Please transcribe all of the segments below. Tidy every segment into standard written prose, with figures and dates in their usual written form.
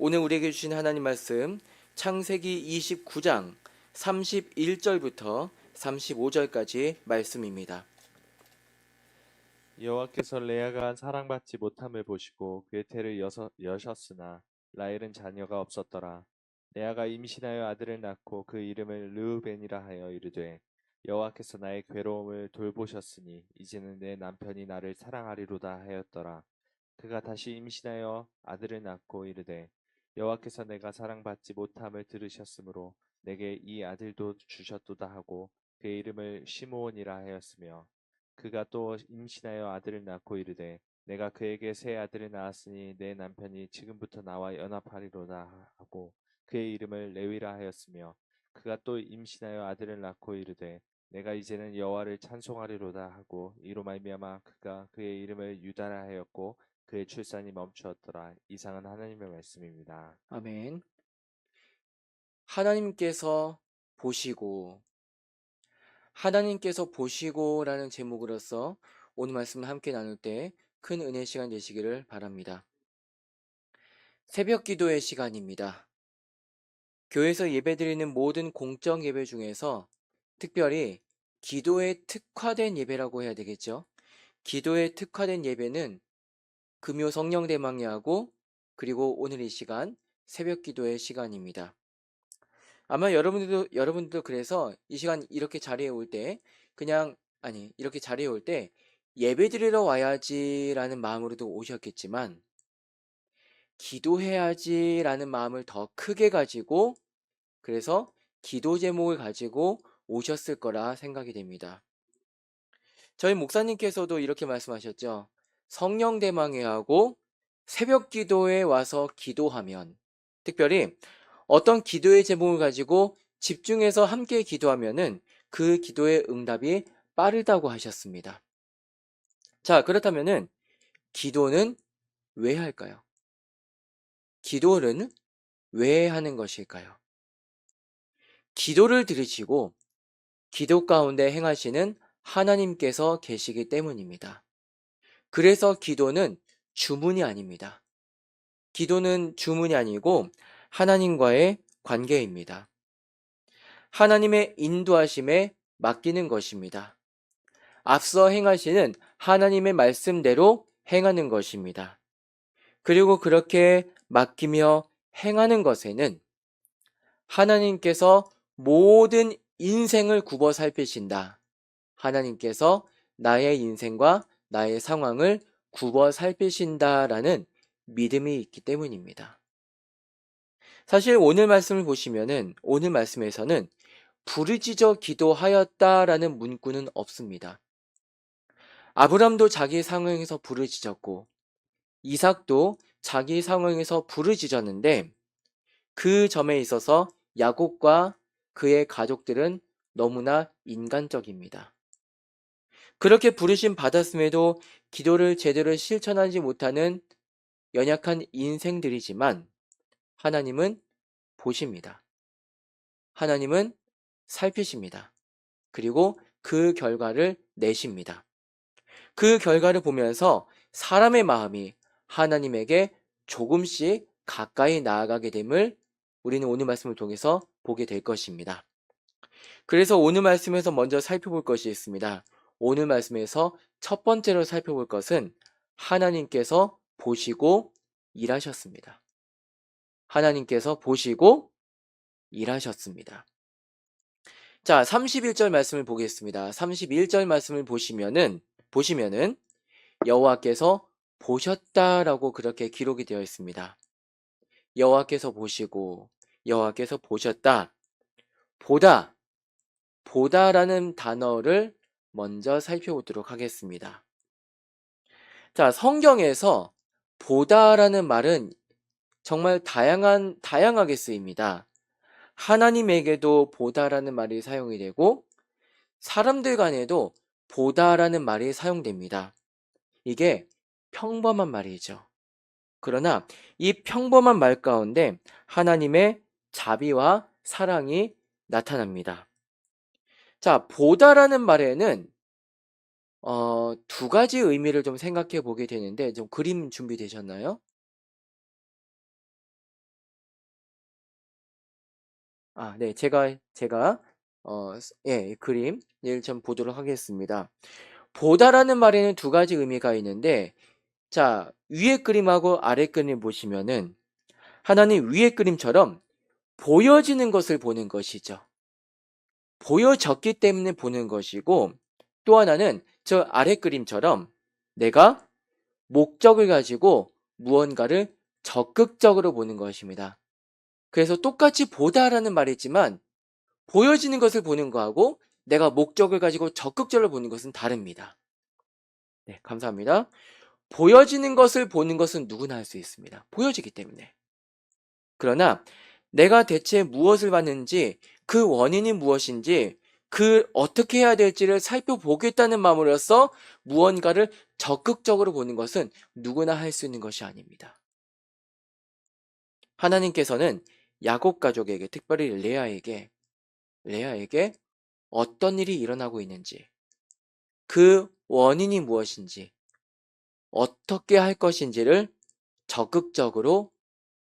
오늘 우리에게 주신 하나님 말씀 창세기 29장 31절부터 35절까지 말씀입니다. 여호와께서 레아가 사랑받지 못함을 보시고 그의 태를 여셨으나 라헬은 자녀가 없었더라. 레아가 임신하여 아들을 낳고 그 이름을 르우벤이라 하여 이르되 여호와께서 나의 괴로움을 돌보셨으니 이제는 내 남편이 나를 사랑하리로다 하였더라. 그가 다시 임신하여 아들을 낳고 이르되 여호와께서 내가 사랑받지 못함을 들으셨으므로 내게 이 아들도 주셨도다 하고 그의 이름을 시므온이라 하였으며 그가 또 임신하여 아들을 낳고 이르되 내가 그에게 새 아들을 낳았으니 내 남편이 지금부터 나와 연합하리로다 하고 그의 이름을 레위라 하였으며 그가 또 임신하여 아들을 낳고 이르되 내가 이제는 여호와를 찬송하리로다 하고 이로 말미암아 그가 그의 이름을 유다라 하였고 그의 출산이 멈추었더라. 이상은 하나님의 말씀입니다. 아멘. 하나님께서 보시고라는 제목으로서 오늘 말씀을 함께 나눌 때 큰 은혜 시간 되시기를 바랍니다. 새벽 기도의 시간입니다. 교회에서 예배드리는 모든 공적 예배 중에서 특별히 기도에 특화된 예배라고 해야 되겠죠. 기도에 특화된 예배는 금요 성령 대망예하고 그리고 오늘 이 시간 새벽 기도의 시간입니다. 아마 여러분들도 그래서 이 시간 이렇게 자리에 올 때 이렇게 자리에 올 때 예배 드리러 와야지라는 마음으로도 오셨겠지만 기도해야지라는 마음을 더 크게 가지고 그래서 기도 제목을 가지고 오셨을 거라 생각이 됩니다. 저희 목사님께서도 이렇게 말씀하셨죠. 성령 대망회하고 새벽 기도에 와서 기도하면, 특별히 어떤 기도의 제목을 가지고 집중해서 함께 기도하면은 그 기도의 응답이 빠르다고 하셨습니다. 자, 그렇다면은 기도는 왜 할까요? 기도는 왜 하는 것일까요? 기도를 들으시고 기도 가운데 행하시는 하나님께서 계시기 때문입니다. 그래서 기도는 주문이 아닙니다. 기도는 주문이 아니고 하나님과의 관계입니다. 하나님의 인도하심에 맡기는 것입니다. 앞서 행하시는 하나님의 말씀대로 행하는 것입니다. 그리고 그렇게 맡기며 행하는 것에는 하나님께서 모든 인생을 굽어 살피신다. 하나님께서 나의 인생과 나의 상황을 굽어 살피신다라는 믿음이 있기 때문입니다. 사실 오늘 말씀을 보시면은 오늘 말씀에서는 부르짖어 기도하였다라는 문구는 없습니다. 아브람도 자기 상황에서 부르짖었고 이삭도 자기 상황에서 부르짖었는데 그 점에 있어서 야곱과 그의 가족들은 너무나 인간적입니다. 그렇게 부르심 받았음에도 기도를 제대로 실천하지 못하는 연약한 인생들이지만 하나님은 보십니다. 하나님은 살피십니다. 그리고 그 결과를 내십니다. 그 결과를 보면서 사람의 마음이 하나님에게 조금씩 가까이 나아가게 됨을 우리는 오늘 말씀을 통해서 보게 될 것입니다. 그래서 오늘 말씀에서 먼저 살펴볼 것이 있습니다. 오늘 말씀에서 첫 번째로 살펴볼 것은 하나님께서 보시고 일하셨습니다. 하나님께서 보시고 일하셨습니다. 자, 31절 말씀을 보겠습니다. 31절 말씀을 보시면은 여호와께서 보셨다라고 그렇게 기록이 되어 있습니다. 여호와께서 보시고 여호와께서 보셨다. 보다라는 단어를 먼저 살펴보도록 하겠습니다. 자, 성경에서 보다라는 말은 정말 다양하게 쓰입니다. 하나님에게도 보다라는 말이 사용이 되고 사람들 간에도 보다라는 말이 사용됩니다. 이게 평범한 말이죠. 그러나 이 평범한 말 가운데 하나님의 자비와 사랑이 나타납니다. 자, 보다라는 말에는 두 가지 의미를 좀 생각해 보게 되는데 좀 그림 준비되셨나요? 네, 예, 그림을 좀 보도록 하겠습니다. 보다라는 말에는 두 가지 의미가 있는데, 자, 위에 그림하고 아래 그림 보시면은, 하나는 위에 그림처럼 보여지는 것을 보는 것이죠. 보여졌기 때문에 보는 것이고, 또 하나는 저 아래 그림처럼 내가 목적을 가지고 무언가를 적극적으로 보는 것입니다. 그래서 똑같이 보다라는 말이지만 보여지는 것을 보는 거하고 내가 목적을 가지고 적극적으로 보는 것은 다릅니다. 네, 감사합니다. 보여지는 것을 보는 것은 누구나 할 수 있습니다. 보여지기 때문에. 그러나 내가 대체 무엇을 봤는지, 그 원인이 무엇인지, 어떻게 해야 될지를 살펴보겠다는 마음으로써 무언가를 적극적으로 보는 것은 누구나 할 수 있는 것이 아닙니다. 하나님께서는 야곱 가족에게, 특별히 레아에게 어떤 일이 일어나고 있는지, 그 원인이 무엇인지, 어떻게 할 것인지를 적극적으로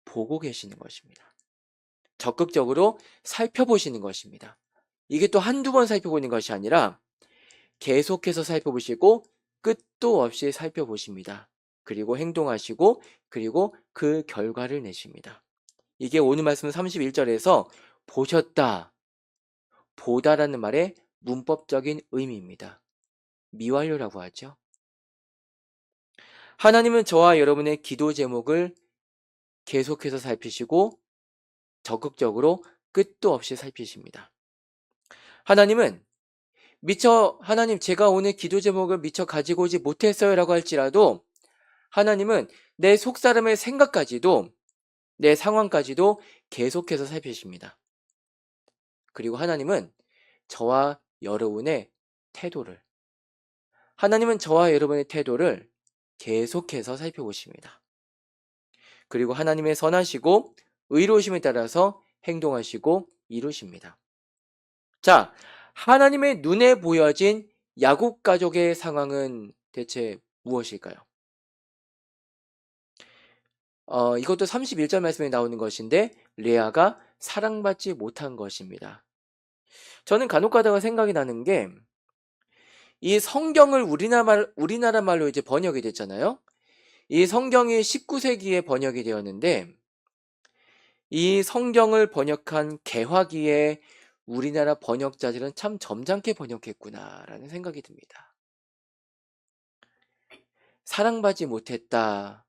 보고 계시는 것입니다. 적극적으로 살펴보시는 것입니다. 이게 또 한두 번 살펴보는 것이 아니라 계속해서 살펴보시고 끝도 없이 살펴보십니다. 그리고 행동하시고 그리고 그 결과를 내십니다. 이게 오늘 말씀 31절에서 보셨다, 보다라는 말의 문법적인 의미입니다. 미완료라고 하죠. 하나님은 저와 여러분의 기도 제목을 계속해서 살피시고 적극적으로 끝도 없이 살피십니다. 하나님은 하나님 제가 오늘 기도 제목을 미처 가지고 오지 못했어요 라고 할지라도 하나님은 내 속사람의 생각까지도 내 상황까지도 계속해서 살피십니다. 그리고 저와 여러분의 태도를 하나님은 저와 여러분의 태도를 계속해서 살펴보십니다. 그리고 하나님의 선하시고 의로우심에 따라서 행동하시고 이루십니다. 자, 하나님의 눈에 보여진 야곱 가족의 상황은 대체 무엇일까요? 이것도 31절 말씀에 나오는 것인데 레아가 사랑받지 못한 것입니다. 저는 간혹 가다가 생각이 나는 게 이 성경을 우리나라 말로 이제 번역이 됐잖아요. 이 성경이 19세기에 번역이 되었는데 이 성경을 번역한 개화기의 우리나라 번역자들은 참 점잖게 번역했구나라는 생각이 듭니다. 사랑받지 못했다.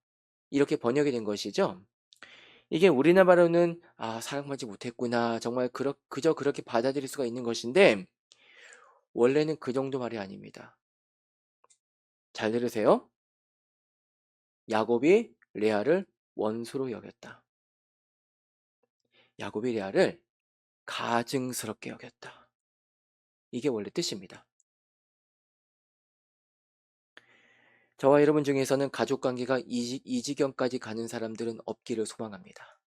이렇게 번역이 된 것이죠. 이게 우리나라로는 사랑받지 못했구나. 정말 그저 그렇게 받아들일 수가 있는 것인데 원래는 그 정도 말이 아닙니다. 잘 들으세요. 야곱이 레아를 원수로 여겼다. 야곱이 레아를 가증스럽게 여겼다. 이게 원래 뜻입니다. 저와 여러분 중에서는 가족관계가 이 지경까지 가는 사람들은 없기를 소망합니다.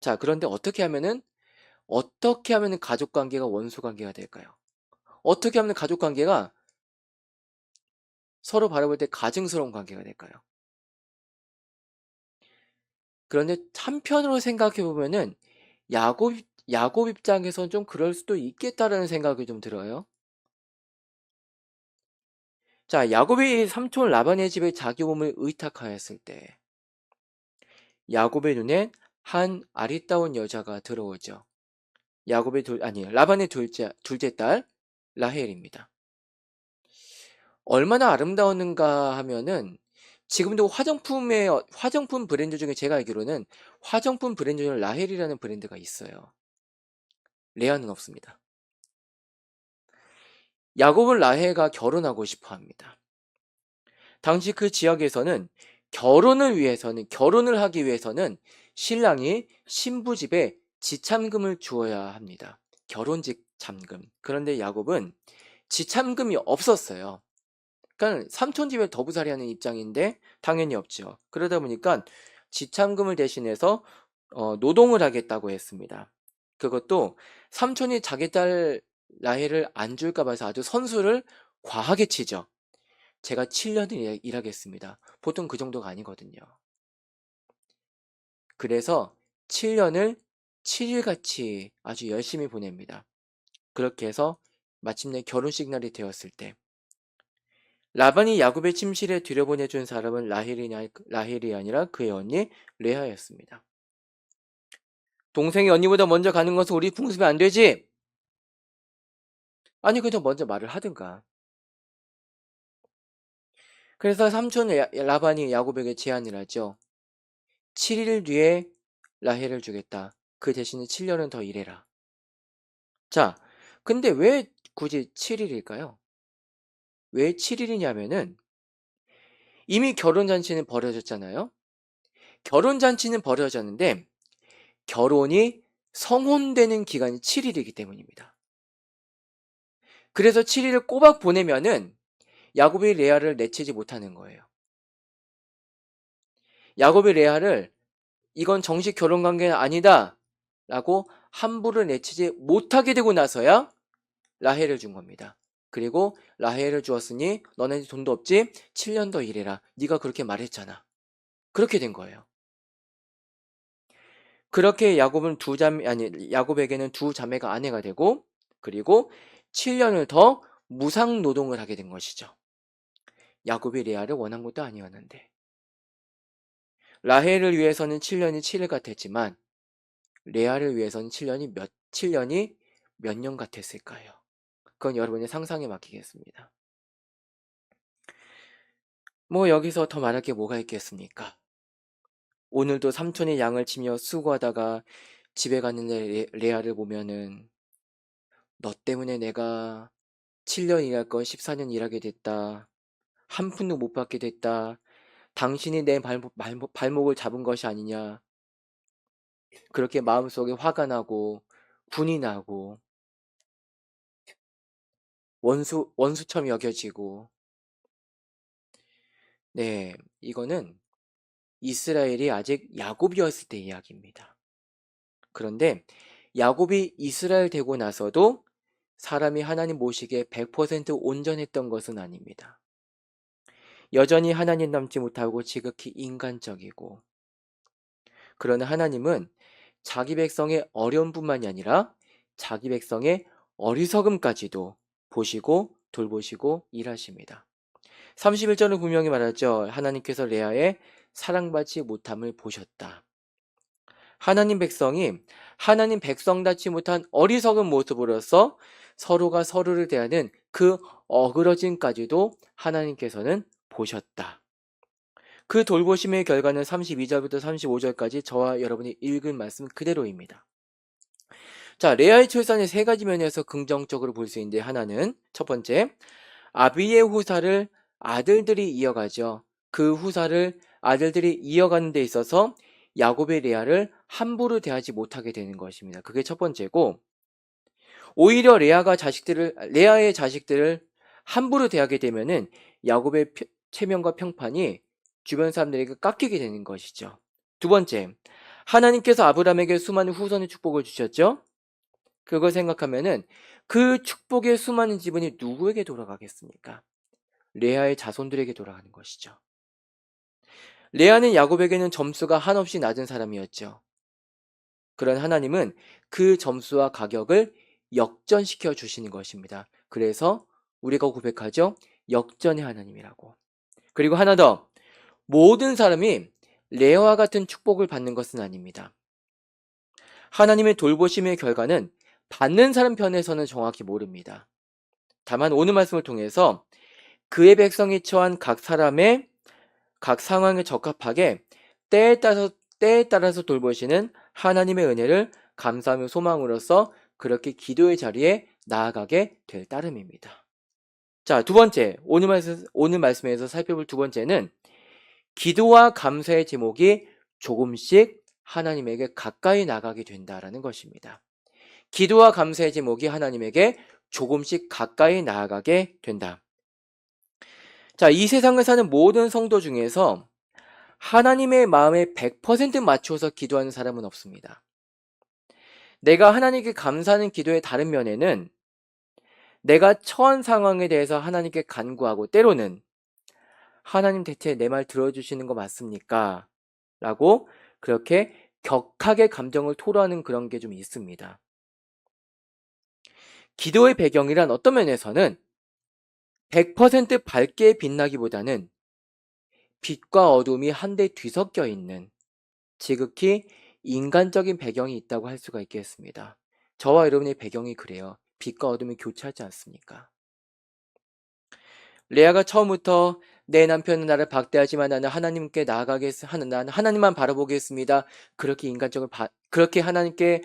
자, 그런데 어떻게 하면은 가족관계가 원수관계가 될까요? 어떻게 하면 가족관계가 서로 바라볼 때 가증스러운 관계가 될까요? 그런데 한편으로 생각해 보면은 야곱, 야곱 입장에선 좀 그럴 수도 있겠다라는 생각이 좀 들어요. 자, 야곱이 삼촌 라반의 집에 자기 몸을 의탁하였을 때 야곱의 눈엔 한 아리따운 여자가 들어오죠. 라반의 둘째 딸 라헬입니다. 얼마나 아름다웠는가 하면은 지금도 화장품 브랜드 중에 제가 알기로는 화장품 브랜드 중에 라헬이라는 브랜드가 있어요. 레아는 없습니다. 야곱은 라헬과 결혼하고 싶어 합니다. 당시 그 지역에서는 결혼을 하기 위해서는 신랑이 신부 집에 지참금을 주어야 합니다. 결혼직 참금. 그런데 야곱은 지참금이 없었어요. 그러니까 삼촌 집에 더부살이하는 입장인데 당연히 없죠. 그러다 보니까 지참금을 대신해서 노동을 하겠다고 했습니다. 그것도 삼촌이 자기 딸 라헬을 안 줄까 봐서 아주 선수를 과하게 치죠. 제가 7년을 일하겠습니다. 보통 그 정도가 아니거든요. 그래서 7년을 7일같이 아주 열심히 보냅니다. 그렇게 해서 마침내 결혼식 날이 되었을 때 라반이 야곱의 침실에 들여보내준 사람은 라헬이 아니라 그의 언니 레아였습니다. 동생이 언니보다 먼저 가는 것은 우리 풍습이 안 되지? 아니 그래도 먼저 말을 하든가. 그래서 삼촌 라반이 야곱에게 제안을 하죠. 7일 뒤에 라헬을 주겠다. 그 대신에 7년은 더 일해라. 자, 근데 왜 굳이 7일일까요? 왜 7일이냐면은 이미 결혼잔치는 벌어졌잖아요. 결혼잔치는 벌어졌는데 결혼이 성혼되는 기간이 7일이기 때문입니다. 그래서 7일을 꼬박 보내면은 야곱이 레아를 내치지 못하는 거예요. 야곱이 레아를 이건 정식 결혼 관계는 아니다 라고 함부로 내치지 못하게 되고 나서야 라헬을 준 겁니다. 그리고 라헬을 주었으니 너네 돈도 없지? 7년 더 일해라. 네가 그렇게 말했잖아. 그렇게 된 거예요. 그렇게 야곱에게는 두 자매가 아내가 되고 그리고 7년을 더 무상 노동을 하게 된 것이죠. 야곱이 레아를 원한 것도 아니었는데 라헬을 위해서는 7년이 7일 같았지만 레아를 위해서는 7년이 몇 년 같았을까요? 그건 여러분의 상상에 맡기겠습니다. 뭐 여기서 더 말할 게 뭐가 있겠습니까? 오늘도 삼촌이 양을 치며 수고하다가 집에 갔는데 레아를 보면은 너 때문에 내가 7년 일할 건 14년 일하게 됐다. 한 푼도 못 받게 됐다. 당신이 내 발목을 잡은 것이 아니냐. 그렇게 마음속에 화가 나고 분이 나고 원수처럼 여겨지고 네, 이거는 이스라엘이 아직 야곱이었을 때 이야기입니다. 그런데 야곱이 이스라엘 되고 나서도 사람이 하나님 모시기에 100% 온전했던 것은 아닙니다. 여전히 하나님 닮지 못하고 지극히 인간적이고 그러나 하나님은 자기 백성의 어려움뿐만이 아니라 자기 백성의 어리석음까지도 보시고 돌보시고 일하십니다. 31절은 분명히 말하죠. 하나님께서 레아의 사랑받지 못함을 보셨다. 하나님 백성이 하나님 백성답지 못한 어리석은 모습으로서 서로가 서로를 대하는 그 어그러짐까지도 하나님께서는 보셨다. 그 돌보심의 결과는 32절부터 35절까지 저와 여러분이 읽은 말씀 그대로입니다. 자, 레아의 출산의 세 가지 면에서 긍정적으로 볼 수 있는데 하나는 첫 번째, 아비의 후사를 아들들이 이어가죠. 그 후사를 아들들이 이어가는 데 있어서 야곱의 레아를 함부로 대하지 못하게 되는 것입니다. 그게 첫 번째고 오히려 레아의 자식들을 함부로 대하게 되면은 야곱의 체면과 평판이 주변 사람들에게 깎이게 되는 것이죠. 두 번째, 하나님께서 아브라함에게 수많은 후손의 축복을 주셨죠. 그걸 생각하면은 그 축복의 수많은 지분이 누구에게 돌아가겠습니까? 레아의 자손들에게 돌아가는 것이죠. 레아는 야곱에게는 점수가 한없이 낮은 사람이었죠. 그런 하나님은 그 점수와 가격을 역전시켜 주시는 것입니다. 그래서 우리가 고백하죠. 역전의 하나님이라고. 그리고 하나 더, 모든 사람이 레아와 같은 축복을 받는 것은 아닙니다. 하나님의 돌보심의 결과는 받는 사람 편에서는 정확히 모릅니다. 다만 오늘 말씀을 통해서 그의 백성이 처한 각 사람의 각 상황에 적합하게 때에 따라서 돌보시는 하나님의 은혜를 감사하며 소망으로써 그렇게 기도의 자리에 나아가게 될 따름입니다. 자, 두 번째, 오늘 말씀에서 살펴볼 두 번째는 기도와 감사의 제목이 조금씩 하나님에게 가까이 나가게 된다라는 것입니다. 기도와 감사의 제목이 하나님에게 조금씩 가까이 나아가게 된다. 자, 이 세상을 사는 모든 성도 중에서 하나님의 마음에 100% 맞추어서 기도하는 사람은 없습니다. 내가 하나님께 감사하는 기도의 다른 면에는 내가 처한 상황에 대해서 하나님께 간구하고 때로는 하나님 대체 내 말 들어주시는 거 맞습니까? 라고 그렇게 격하게 감정을 토로하는 그런 게 좀 있습니다. 기도의 배경이란 어떤 면에서는 100% 밝게 빛나기보다는 빛과 어둠이 한데 뒤섞여 있는 지극히 인간적인 배경이 있다고 할 수가 있겠습니다. 저와 여러분의 배경이 그래요. 빛과 어둠이 교차하지 않습니까? 레아가 처음부터 내 남편은 나를 박대하지만 나는 하나님께 나는 하나님만 바라보겠습니다. 그렇게 그렇게 하나님께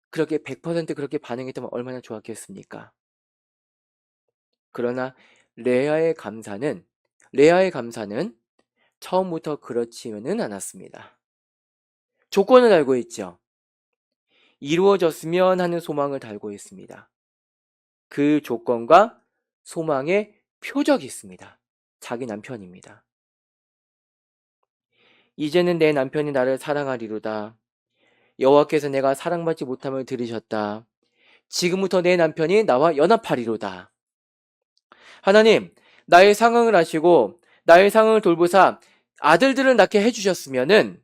그렇게 100% 그렇게 반응했다면 얼마나 좋았겠습니까? 그러나 레아의 감사는 처음부터 그렇지는 않았습니다. 조건을 달고 있죠. 이루어졌으면 하는 소망을 달고 있습니다. 그 조건과 소망의 표적이 있습니다. 자기 남편입니다. 이제는 내 남편이 나를 사랑하리로다. 여호와께서 내가 사랑받지 못함을 들으셨다. 지금부터 내 남편이 나와 연합하리로다. 하나님, 나의 상황을 아시고 나의 상황을 돌보사 아들들을 낳게 해주셨으면은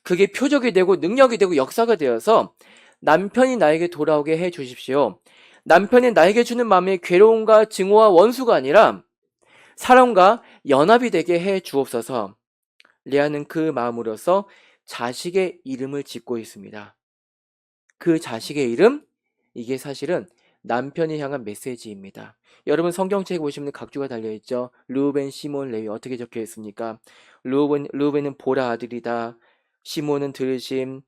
그게 표적이 되고 능력이 되고 역사가 되어서 남편이 나에게 돌아오게 해 주십시오. 남편이 나에게 주는 마음의 괴로움과 증오와 원수가 아니라 사랑과 연합이 되게 해 주옵소서. 레아는 그 마음으로서 자식의 이름을 짓고 있습니다. 그 자식의 이름, 이게 사실은 남편이 향한 메시지입니다. 여러분 성경책에 보시면 각주가 달려있죠. 르우벤, 시몬, 레위 어떻게 적혀 있습니까? 르우벤은 보라 아들이다. 시몬은 들으심,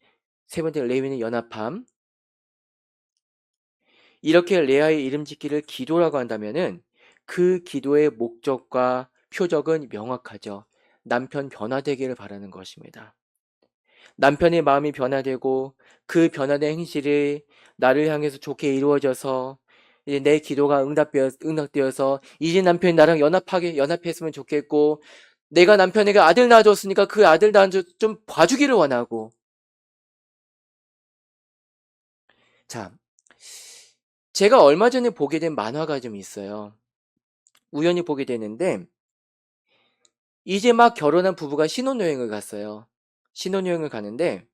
세 번째 레위는 연합함. 이렇게 레아의 이름 짓기를 기도라고 한다면은 그 기도의 목적과 표적은 명확하죠. 남편 변화되기를 바라는 것입니다. 남편의 마음이 변화되고 그 변화된 행실이 나를 향해서 좋게 이루어져서 이제 내 기도가 응답되어서 이제 남편이 나랑 연합했으면 좋겠고 내가 남편에게 아들 낳아줬으니까 그 아들 좀 봐주기를 원하고 자, 제가 얼마 전에 보게 된 만화가 좀 있어요. 우연히 보게 되는데 이제 막 결혼한 부부가 신혼여행을 갔어요. 신혼여행을 가는데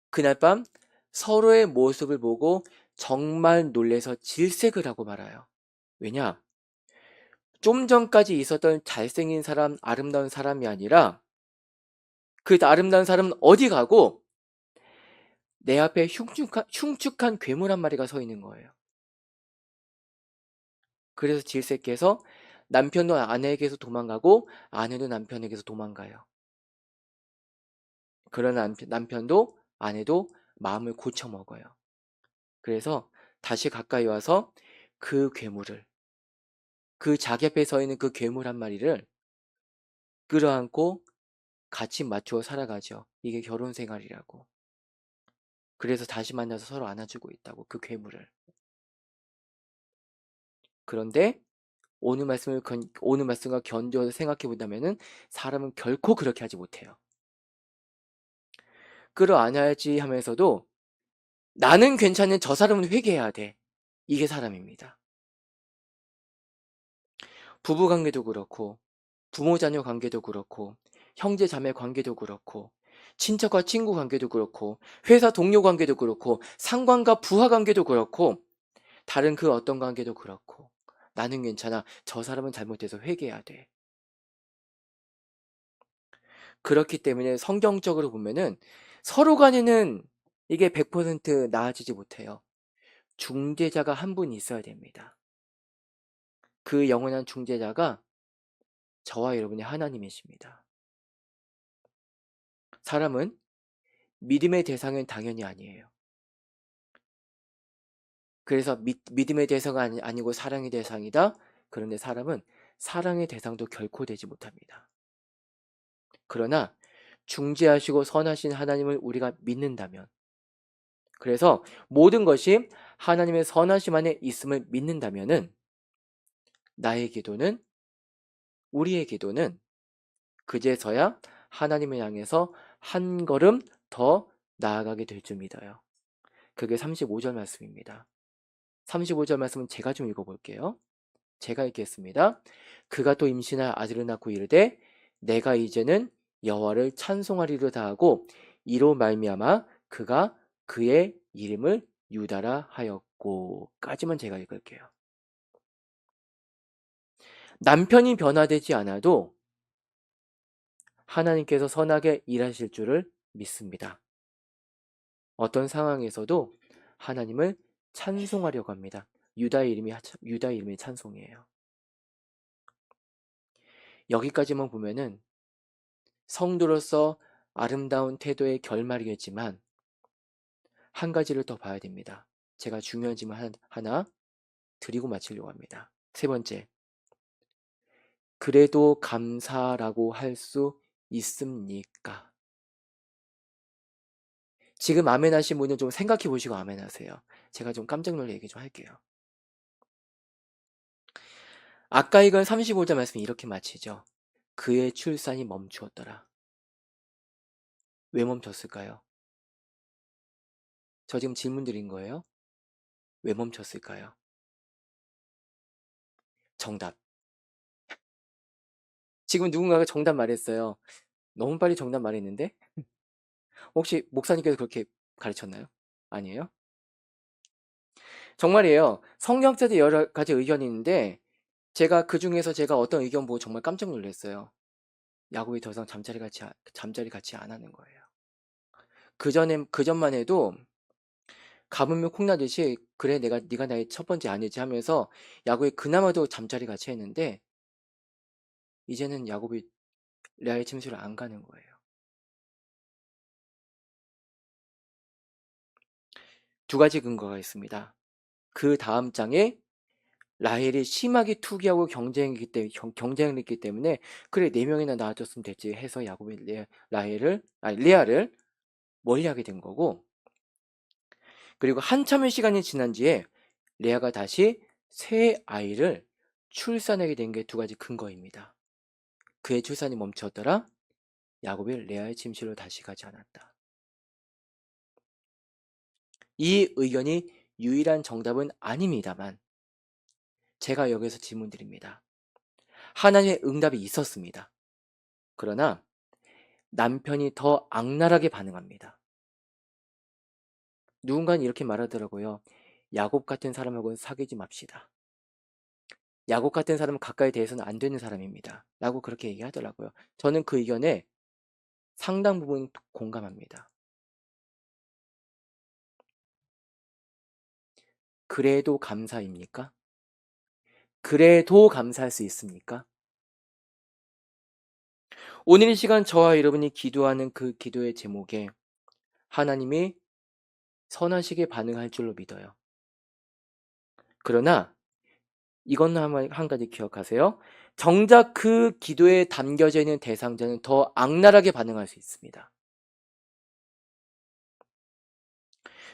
그날 밤 서로의 모습을 보고 정말 놀래서 질색을 하고 말아요. 왜냐? 좀 전까지 있었던 잘생긴 사람, 아름다운 사람이 아니라 그 아름다운 사람은 어디 가고 내 앞에 흉측한 괴물 한 마리가 서 있는 거예요. 그래서 질색해서 남편도 아내에게서 도망가고 아내도 남편에게서 도망가요. 그러나 남편도 아내도 마음을 고쳐먹어요. 그래서 다시 가까이 와서 그 괴물을, 그 자기 앞에 서 있는 그 괴물 한 마리를 끌어안고 같이 맞추어 살아가죠. 이게 결혼 생활이라고. 그래서 다시 만나서 서로 안아주고 있다고, 그 괴물을. 그런데 오늘 말씀과 견주어서 생각해 본다면은 사람은 결코 그렇게 하지 못해요. 끌어안아야지 하면서도 나는 괜찮은 저 사람은 회개해야 돼. 이게 사람입니다. 부부 관계도 그렇고, 부모 자녀 관계도 그렇고, 형제 자매 관계도 그렇고, 친척과 친구 관계도 그렇고, 회사 동료 관계도 그렇고, 상관과 부하 관계도 그렇고, 다른 그 어떤 관계도 그렇고, 나는 괜찮아. 저 사람은 잘못해서 회개해야 돼. 그렇기 때문에 성경적으로 보면은 서로 간에는 이게 100% 나아지지 못해요. 중재자가 한 분 있어야 됩니다. 그 영원한 중재자가 저와 여러분의 하나님이십니다. 사람은 믿음의 대상은 당연히 아니에요. 그래서 믿음의 대상은 아니고 사랑의 대상이다. 그런데 사람은 사랑의 대상도 결코 되지 못합니다. 그러나 중재하시고 선하신 하나님을 우리가 믿는다면, 그래서 모든 것이 하나님의 선하심 안에 있음을 믿는다면은 나의 기도는, 우리의 기도는 그제서야 하나님을 향해서 한 걸음 더 나아가게 될 줄 믿어요. 그게 35절 말씀입니다. 35절 말씀은 제가 좀 읽어볼게요. 제가 읽겠습니다. 그가 또 임신하여 아들을 낳고 이르되 내가 이제는 여호와를 찬송하리로다 하고 이로 말미암아 그가 그의 이름을 유다라 하였고까지만 제가 읽을게요. 남편이 변화되지 않아도 하나님께서 선하게 일하실 줄을 믿습니다. 어떤 상황에서도 하나님을 찬송하려고 합니다. 유다의 이름이 찬송이에요. 여기까지만 보면은 성도로서 아름다운 태도의 결말이겠지만 한 가지를 더 봐야 됩니다. 제가 중요한 질문 하나 드리고 마치려고 합니다. 세 번째, 그래도 감사라고 할 수 있습니까? 지금 아멘 하신 분은 좀 생각해 보시고 아멘 하세요. 제가 좀 깜짝 놀래 얘기 좀 할게요. 아까 읽은 35절 말씀이 이렇게 마치죠. 그의 출산이 멈추었더라. 왜 멈췄을까요? 저 지금 질문 드린 거예요. 왜 멈췄을까요? 정답. 지금 누군가가 정답 말했어요. 너무 빨리 정답 말했는데? 혹시 목사님께서 그렇게 가르쳤나요? 아니에요? 정말이에요. 성경학자들 여러 가지 의견이 있는데 제가 그 중에서 제가 어떤 의견 보고 정말 깜짝 놀랐어요. 야곱이 더 이상 잠자리 같이 안 하는 거예요. 그전만 해도 가뭄에 콩나듯이 그래 네가 나의 첫 번째 아내지 하면서 야곱이 그나마도 잠자리 같이 했는데 이제는 야곱이 레아의 침실을 안 가는 거예요. 두 가지 근거가 있습니다. 그 다음 장에 라헬이 심하게 투기하고 경쟁을 했기 때문에 그래 네 명이나 낳아줬으면 됐지 해서 야곱이 레아를 멀리하게 된 거고 그리고 한참의 시간이 지난 뒤에 레아가 다시 새 아이를 출산하게 된 게 두 가지 근거입니다. 그의 출산이 멈췄더라. 야곱이 레아의 침실로 다시 가지 않았다. 이 의견이 유일한 정답은 아닙니다만 제가 여기서 질문 드립니다. 하나님의 응답이 있었습니다. 그러나 남편이 더 악랄하게 반응합니다. 누군가는 이렇게 말하더라고요. 야곱 같은 사람하고는 사귀지 맙시다. 야곱 같은 사람은 가까이 대해서는 안 되는 사람입니다. 라고 그렇게 얘기하더라고요. 저는 그 의견에 상당 부분 공감합니다. 그래도 감사입니까? 그래도 감사할 수 있습니까? 오늘 이 시간 저와 여러분이 기도하는 그 기도의 제목에 하나님이 선하시게 반응할 줄로 믿어요. 그러나 이건 한 가지 기억하세요. 정작 그 기도에 담겨져 있는 대상자는 더 악랄하게 반응할 수 있습니다.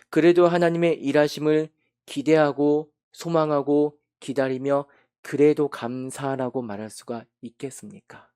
그래도 하나님의 일하심을 기대하고 소망하고 기다리며 그래도 감사라고 말할 수가 있겠습니까?